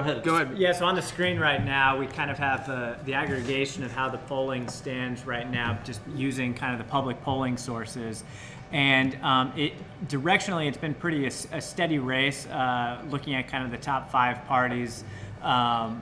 Go ahead. Yeah, so on the screen right now, we kind of have the aggregation of how the polling stands right now, just using kind of the public polling sources. And directionally, it's been a steady race, looking at kind of the top five parties. For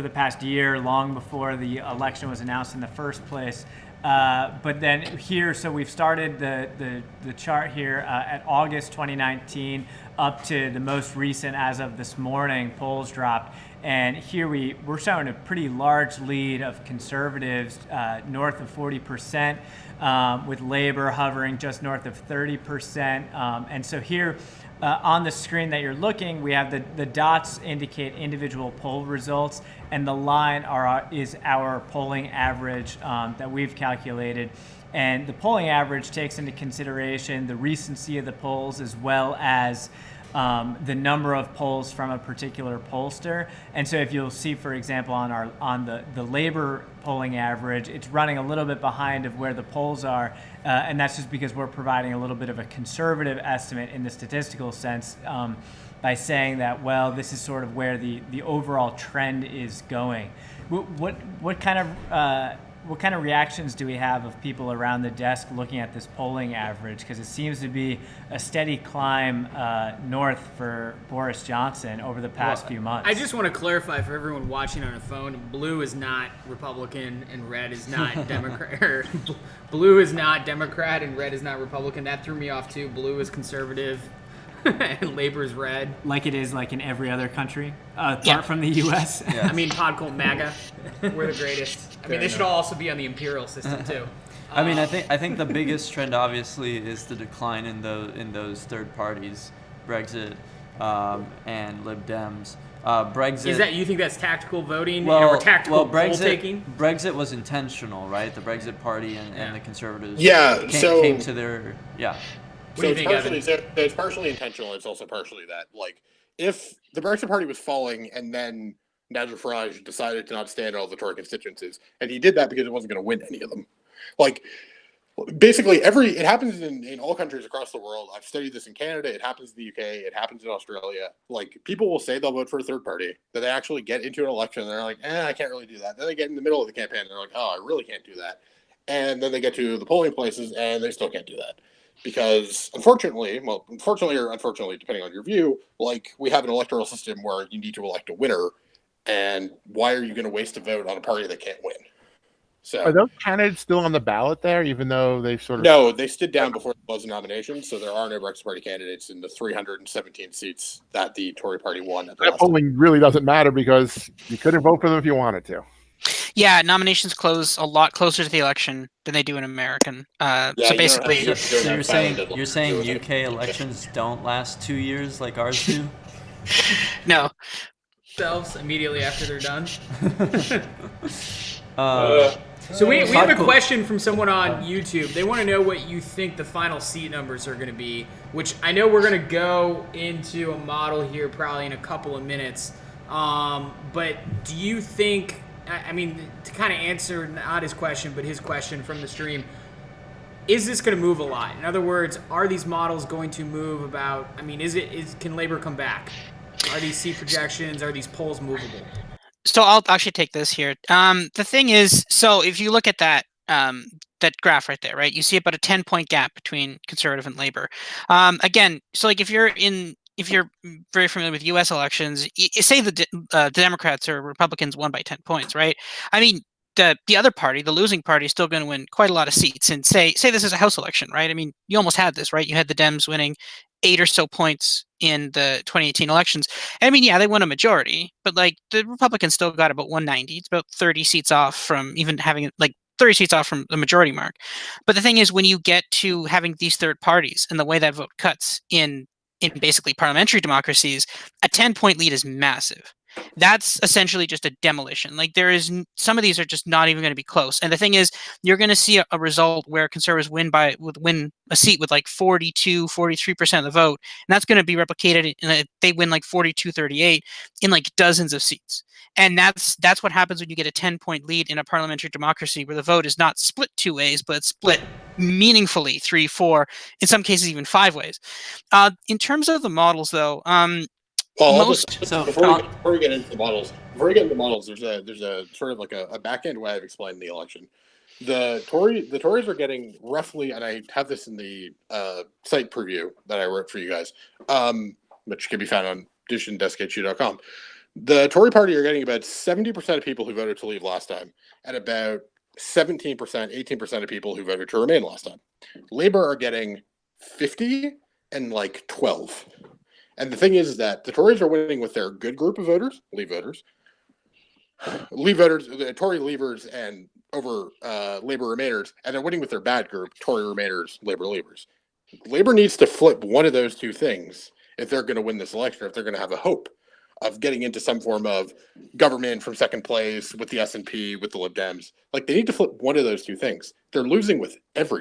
the past year, long before the election was announced in the first place. But then here, so we've started the chart here at August 2019 up to the most recent, as of this morning, polls dropped. And here we're showing a pretty large lead of conservatives, north of 40%, with Labor hovering just north of 30%. And so here, on the screen that you're looking, we have the dots indicate individual poll results, and the line is our polling average that we've calculated. And the polling average takes into consideration the recency of the polls, as well as the number of polls from a particular pollster. And so if you'll see, for example, on the Labor polling average, it's running a little bit behind of where the polls are, and that's just because we're providing a little bit of a conservative estimate in the statistical sense, by saying that, well, this is sort of where the overall trend is going. What kind of reactions do we have of people around the desk looking at this polling average? Because it seems to be a steady climb north for Boris Johnson over the past few months. I just want to clarify for everyone watching on a phone: blue is not Republican and red is not Democrat. Blue is not Democrat and red is not Republican. That threw me off too. Blue is conservative. And Labor's red. Like it is like in every other country, apart from the U.S. Yeah. I mean, pod called MAGA. We're the greatest. I mean, they should all also be on the imperial system too. I mean, I think the biggest trend, obviously, is the decline in those third parties, Brexit and Lib Dems. Brexit. Is that, you think that's tactical voting or tactical poll taking? Brexit was intentional, right? The Brexit Party and the Conservatives. Came to their So it's partially intentional. It's also partially that, like, if the Brexit Party was falling and then Nigel Farage decided to not stand in all the Tory constituencies, and he did that because it wasn't going to win any of them. Like, basically, it happens in all countries across the world. I've studied this in Canada. It happens in the UK. It happens in Australia. Like, people will say they'll vote for a third party, then they actually get into an election, and they're like, I can't really do that. Then they get in the middle of the campaign, and they're like, I really can't do that. And then they get to the polling places, and they still can't do that. Because unfortunately, or unfortunately, depending on your view, like, we have an electoral system where you need to elect a winner, and why are you going to waste a vote on a party that can't win? So are those candidates still on the ballot there, even though they sort of... No, they stood down before there was a nomination, so there are no Brexit Party candidates in the 317 seats that the Tory Party won. That polling really doesn't matter because you couldn't vote for them if you wanted to. Yeah, nominations close a lot closer to the election than they do in American. So basically, so you're saying UK elections don't last 2 years like ours do? No. Themselves immediately after they're done. So we have a question from someone on YouTube. They want to know what you think the final seat numbers are going to be, which I know we're going to go into a model here probably in a couple of minutes. But do you think... I mean, to kind of answer not his question, but his question from the stream, is this going to move a lot? In other words, are these models going to move about? I mean, can Labor come back? Are these seat projections? Are these polls movable? So I'll actually take this here. The thing is, so if you look at that graph right there, right, you see about a 10-point gap between Conservative and Labor. Again, so like if you're very familiar with U.S. elections, say the Democrats or Republicans won by 10 points, right? I mean, the other party, the losing party, is still going to win quite a lot of seats. And say this is a House election, right? I mean, you almost had this, right? You had the Dems winning 8 or so points in the 2018 elections. And I mean, yeah, they won a majority, but like the Republicans still got about 190. It's about 30 seats off from even having 30 seats off from the majority mark. But the thing is, when you get to having these third parties and the way that vote cuts in basically parliamentary democracies, a 10-point lead is massive. That's essentially just a demolition. Like, some of these are just not even going to be close. And the thing is, you're going to see a result where conservatives win a seat with like 42, 43% of the vote. And that's going to be replicated. They win like 42, 38 in like dozens of seats. And that's what happens when you get a 10-point lead in a parliamentary democracy where the vote is not split 2 ways, but it's split meaningfully 3, 4, in some cases even 5 ways. In terms of the models, though, Well, most. So, before we get into the models, there's a sort of like a back end way of explaining the election. The Tories are getting roughly, and I have this in the site preview that I wrote for you guys, which can be found on dishondesk.com. The Tory party are getting about 70% of people who voted to leave last time, and about 17%, 18% of people who voted to remain last time. Labour are getting 50 and like 12. And the thing is that the Tories are winning with their good group of voters, the Tory leavers, and over Labour remainers, and they're winning with their bad group, Tory remainers, Labour leavers. Labour needs to flip one of those two things if they're going to win this election, if they're going to have a hope of getting into some form of government from second place with the SNP, with the Lib Dems. Like, they need to flip one of those two things. They're losing with everybody.